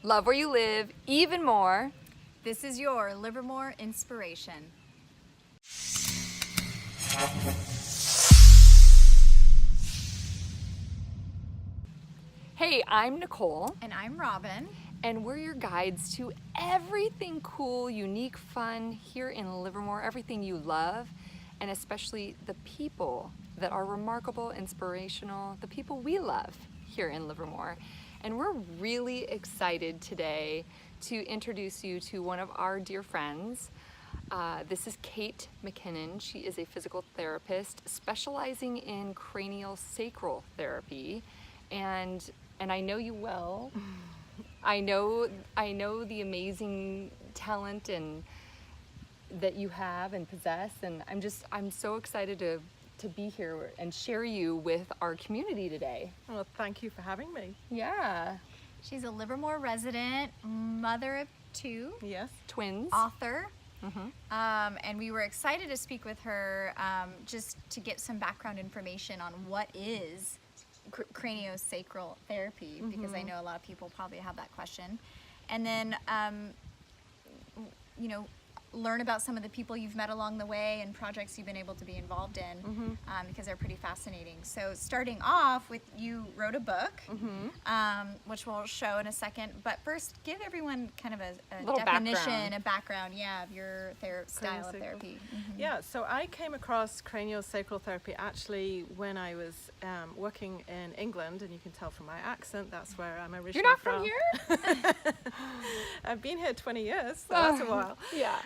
Love where you live, even more. This is your Livermore inspiration. Hey, I'm Nicole, And I'm Robin. and we're your guides to everything cool, unique, fun here in Livermore, everything you love, and especially the people that are remarkable, inspirational, the people we love here in Livermore. And we're really excited today to introduce you to one of our dear friends. This is Kate Mackinnon. She is a physical therapist specializing in craniosacral therapy, and I know you well. I know the amazing talent and that you have and possess, and I'm so excited to be here and share you with our community today. Well, thank you for having me. Yeah. She's a Livermore resident, mother of two, Yes. Twins. author. And we were excited to speak with her just to get some background information on what is craniosacral therapy, because I know a lot of people probably have that question. And then, learn about some of the people you've met along the way and projects you've been able to be involved in, because they're pretty fascinating. So starting off with, you wrote a book, which we'll show in a second, but first give everyone kind of a Little definition, background. a background, of your style of Craniosacral. therapy. Yeah, so I came across craniosacral therapy actually when I was working in England, and you can tell from my accent that's where I'm originally You're not from here? I've been here 20 years, so that's a while. Yeah.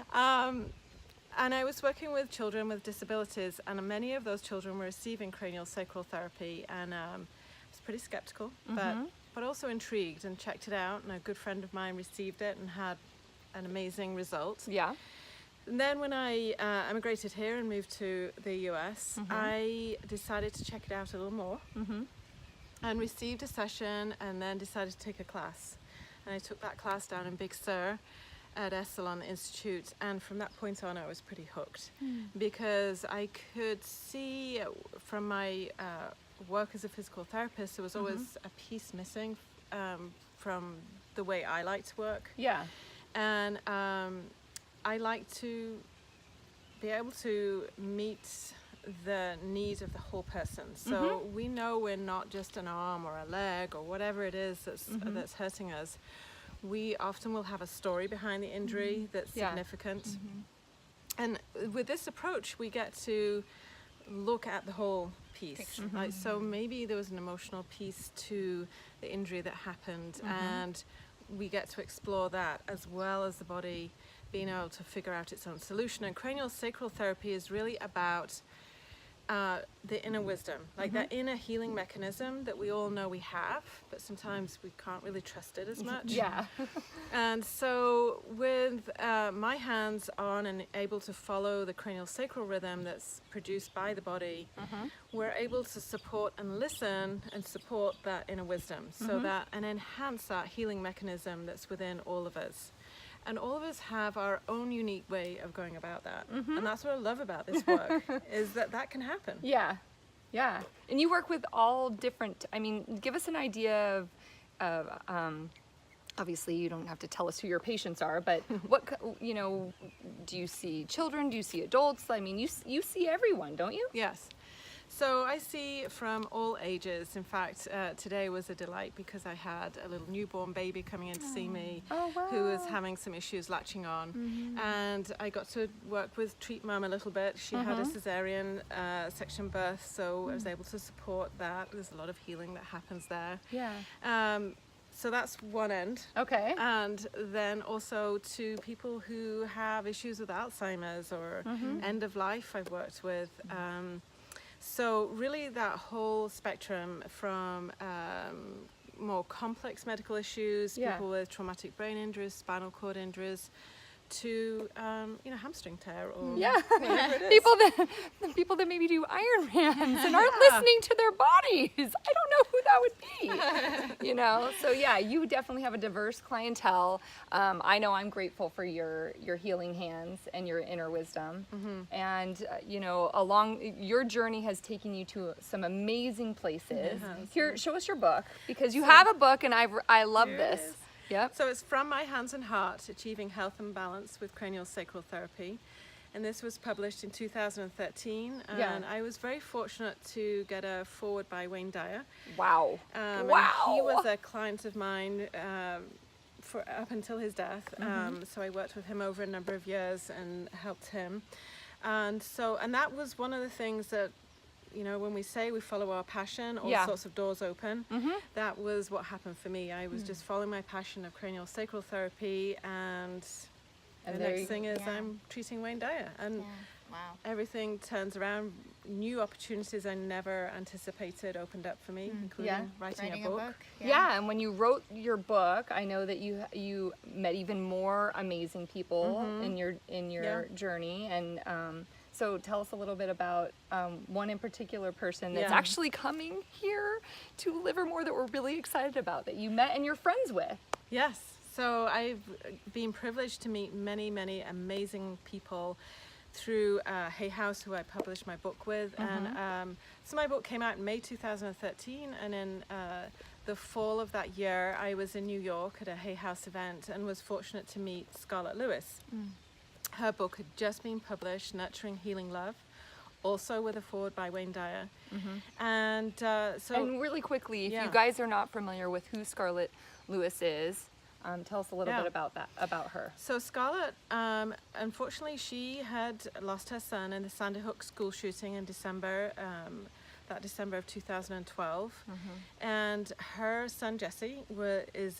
And I was working with children with disabilities, and many of those children were receiving craniosacral therapy, and I was pretty skeptical, but also intrigued, and checked it out, and a good friend of mine received it and had an amazing result. Yeah. And then when I emigrated here and moved to the US, I decided to check it out a little more, and received a session, and then decided to take a class. And I took that class down in Big Sur at Esalen Institute, and from that point on I was pretty hooked, because I could see from my work as a physical therapist there was always a piece missing from the way I like to work. Yeah. And I like to be able to meet the needs of the whole person. So we know we're not just an arm or a leg or whatever it is that's hurting us. We often will have a story behind the injury that's significant. And with this approach, we get to look at the whole piece. Like, so maybe there was an emotional piece to the injury that happened, and we get to explore that, as well as the body being able to figure out its own solution. And craniosacral therapy is really about the inner wisdom, like that inner healing mechanism that we all know we have, but sometimes we can't really trust it as much. Yeah. And so with my hands on and able to follow the craniosacral rhythm that's produced by the body, we're able to support and listen and support that inner wisdom, so that, and enhance that healing mechanism that's within all of us. And all of us have our own unique way of going about that. And that's what I love about this work, is that can happen. Yeah. Yeah. And you work with all different, give us an idea of obviously you don't have to tell us who your patients are, but what, do you see children? Do you see adults? You see everyone, don't you? Yes. So I see from all ages. In fact, today was a delight because I had a little newborn baby coming in to see me, who was having some issues latching on. And I got to work with Treat Mum a little bit. She had a cesarean section birth, so I was able to support that. There's a lot of healing that happens there. Yeah. So that's one end. Okay. And then also to people who have issues with Alzheimer's or end of life I've worked with. So really that whole spectrum from more complex medical issues, people with traumatic brain injuries, spinal cord injuries, to hamstring tear or whatever it is. people that maybe do Ironmans and aren't listening to their bodies. I don't know who that would be. So yeah, you definitely have a diverse clientele. I know I'm grateful for your healing hands and your inner wisdom. And along your journey has taken you to some amazing places. Here, show us your book, because you have a book, and I love Here it this. is. Yep. So it's From My Hands and Heart, Achieving Health and Balance with Craniosacral Therapy. And this was published in 2013. Yeah. And I was very fortunate to get a foreword by Wayne Dyer. Wow. And Wow. he was a client of mine for up until his death. So I worked with him over a number of years and helped him. And that was one of the things that, you know, when we say we follow our passion, all Yeah. sorts of doors open. That was what happened for me. I was just following my passion of craniosacral therapy, and the there next you- thing is Yeah. I'm treating Wayne Dyer, and Yeah. Wow. everything turns around. New opportunities I never anticipated opened up for me, including Yeah. writing a book. Yeah, and when you wrote your book, I know that you met even more amazing people in your Yeah. journey, and so tell us a little bit about one in particular person that's Yeah. actually coming here to Livermore that we're really excited about, that you met and you're friends with. Yes. So I've been privileged to meet many, many amazing people through Hay House, who I published my book with. And so my book came out in May 2013, and in the fall of that year, I was in New York at a Hay House event and was fortunate to meet Scarlett Lewis. Her book had just been published, Nurturing Healing Love, also with a foreword by Wayne Dyer. And And really quickly, if Yeah. you guys are not familiar with who Scarlett Lewis is, tell us a little Yeah. bit about her. So Scarlett, unfortunately, she had lost her son in the Sandy Hook school shooting in December, that December of 2012. And her son Jesse was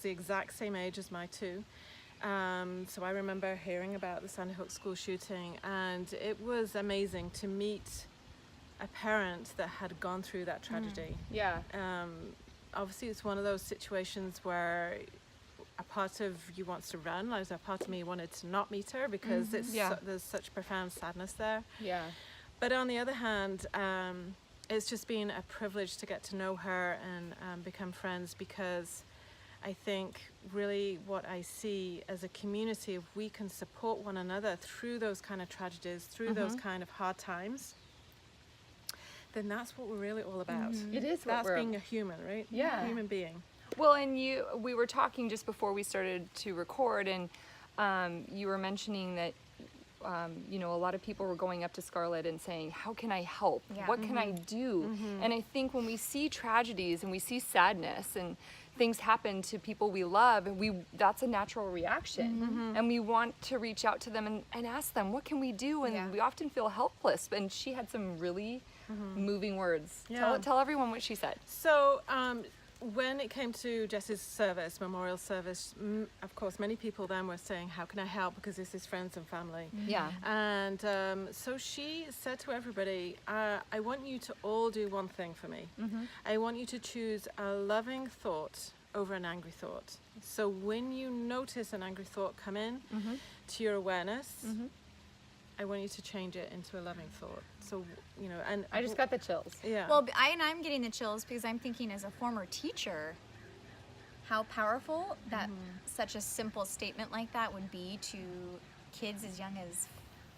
the exact same age as my two. So I remember hearing about the Sandy Hook school shooting, and it was amazing to meet a parent that had gone through that tragedy. Yeah. Obviously it's one of those situations where a part of you wants to run, like a part of me wanted to not meet her because Yeah. there's such profound sadness there. Yeah. But on the other hand, it's just been a privilege to get to know her and become friends, because I think really what I see as a community, if we can support one another through those kind of tragedies, through those kind of hard times, then that's what we're really all about. It is what That's we're- being a human, right? Yeah. A human being. Well, and we were talking just before we started to record, and you were mentioning that you know, a lot of people were going up to Scarlett and saying, "How can I help? Yeah. What can I do?" And I think when we see tragedies and we see sadness and things happen to people we love, that's a natural reaction, and we want to reach out to them and ask them, "What can we do?" And Yeah. we often feel helpless. And she had some really moving words. Yeah. Tell everyone what she said. So when it came to Jess's service, memorial service, of course, many people then were saying, "How can I help?" Because this is friends and family. Yeah. And so she said to everybody, I want you to all do one thing for me. I want you to choose a loving thought over an angry thought. So when you notice an angry thought come in to your awareness, I want you to change it into a loving thought. So, you know, and I just got the chills. yeah. Well, I'm getting the chills because I'm thinking, as a former teacher, how powerful that such a simple statement like that would be to kids as young as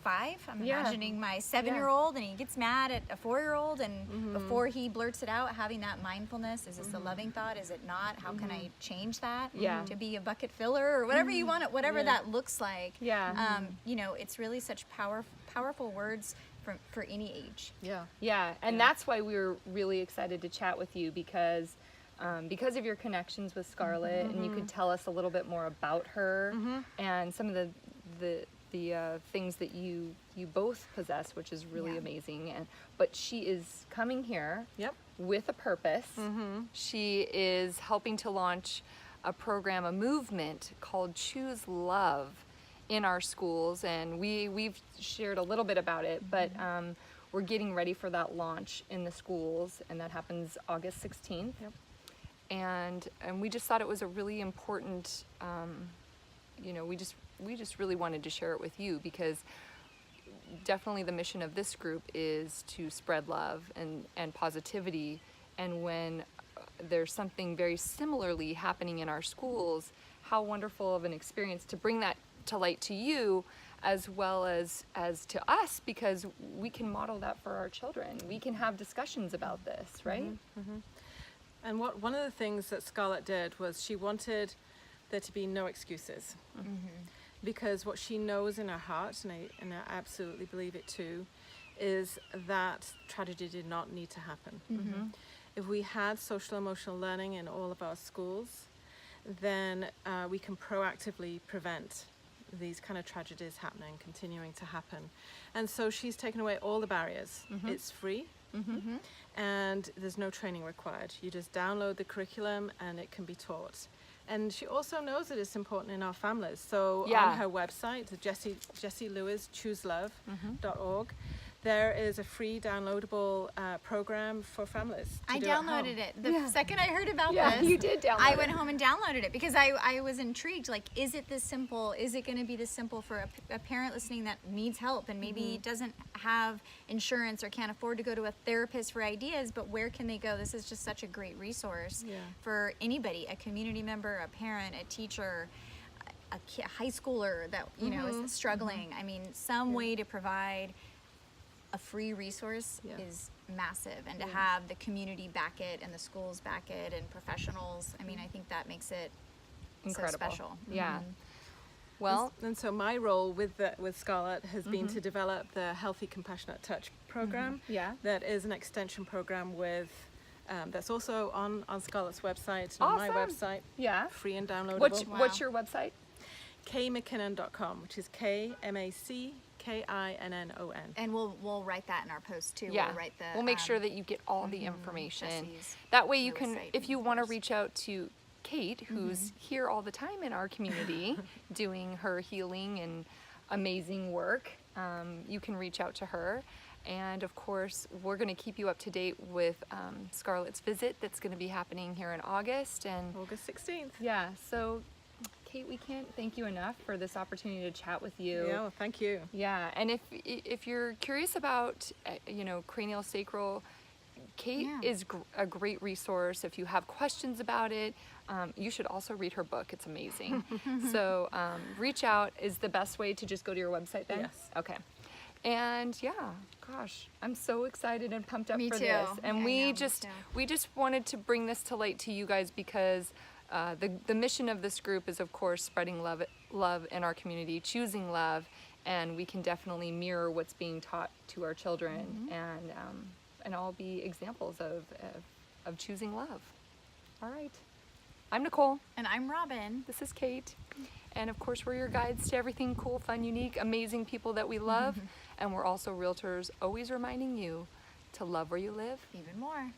5. I'm Yeah. imagining my 7-year-old, and he gets mad at a 4-year-old, and before he blurts it out, having that mindfulness: is this a loving thought? Is it not? How can I change that? Yeah. To be a bucket filler or whatever you want it, whatever Yeah. that looks like. Yeah. You know, it's really such powerful words for any age. yeah. Yeah, and that's why we were really excited to chat with you, because of your connections with Scarlett, and you could tell us a little bit more about her and some of the things that you both possess, which is really Yeah. amazing. But she is coming here Yep. with a purpose. She is helping to launch a program, a movement called Choose Love in our schools, and we've shared a little bit about it, but we're getting ready for that launch in the schools, and that happens August 16th. Yep. And we just thought it was a really important, you know, we just really wanted to share it with you, because definitely the mission of this group is to spread love and positivity. And when there's something very similarly happening in our schools, how wonderful of an experience to bring that to light to you, as well as to us, because we can model that for our children. We can have discussions about this, right? And one of the things that Scarlett did was she wanted there to be no excuses. Because what she knows in her heart, and I absolutely believe it too, is that tragedy did not need to happen. If we had social emotional learning in all of our schools, then we can proactively prevent these kind of tragedies happening, continuing to happen. And so she's taken away all the barriers. It's free, and there's no training required. You just download the curriculum and it can be taught. And she also knows that it's important in our families. So on her website, the Jessie Lewis chooselove.org, there is a free downloadable program for families. I downloaded it. The second I heard about Yeah, this, you did download I it. went home and downloaded it because I was intrigued. Like, is it this simple? Is it going to be this simple for a parent listening that needs help and maybe doesn't have insurance or can't afford to go to a therapist for ideas, but where can they go? This is just such a great resource for anybody, a community member, a parent, a teacher, a high schooler that, you know, is struggling. I mean, some way to provide a free resource is massive, and to have the community back it and the schools back it and professionals, I mean, I think that makes it Incredible. so special. Yeah. Well, and so my role with Scarlett has been to develop the Healthy Compassionate Touch program. That is an extension program with that's also on Scarlett's website and on my website. Free and downloadable. what's your website? KMackinnon.com, which is KMACKINNON. And we'll write that in our post too. Yeah, We'll write the we'll make sure that you get all the information. Jessie's That way you Lewis can, site if you and want to yours. reach out to Kate, who's here all the time in our community, doing her healing and amazing work, you can reach out to her. And of course, we're going to keep you up to date with Scarlett's visit that's going to be happening here in August. And August 16th. yeah, so Kate, we can't thank you enough for this opportunity to chat with you. Yeah, well, thank you. Yeah, and if you're curious about you know, craniosacral, Kate is a great resource. If you have questions about it, you should also read her book. It's amazing. So reach out is the best way to just go to your website then? Yes. Okay. And yeah, gosh, I'm so excited and pumped up Me for too. this. And I know, we me just too. wanted to bring this to light to you guys because the mission of this group is, of course, spreading love in our community, choosing love, and we can definitely mirror what's being taught to our children, and all be examples of choosing love. All right. I'm Nicole. And I'm Robin. This is Kate. And of course, we're your guides to everything cool, fun, unique, amazing people that we love. And we're also realtors, always reminding you to love where you live. Even more.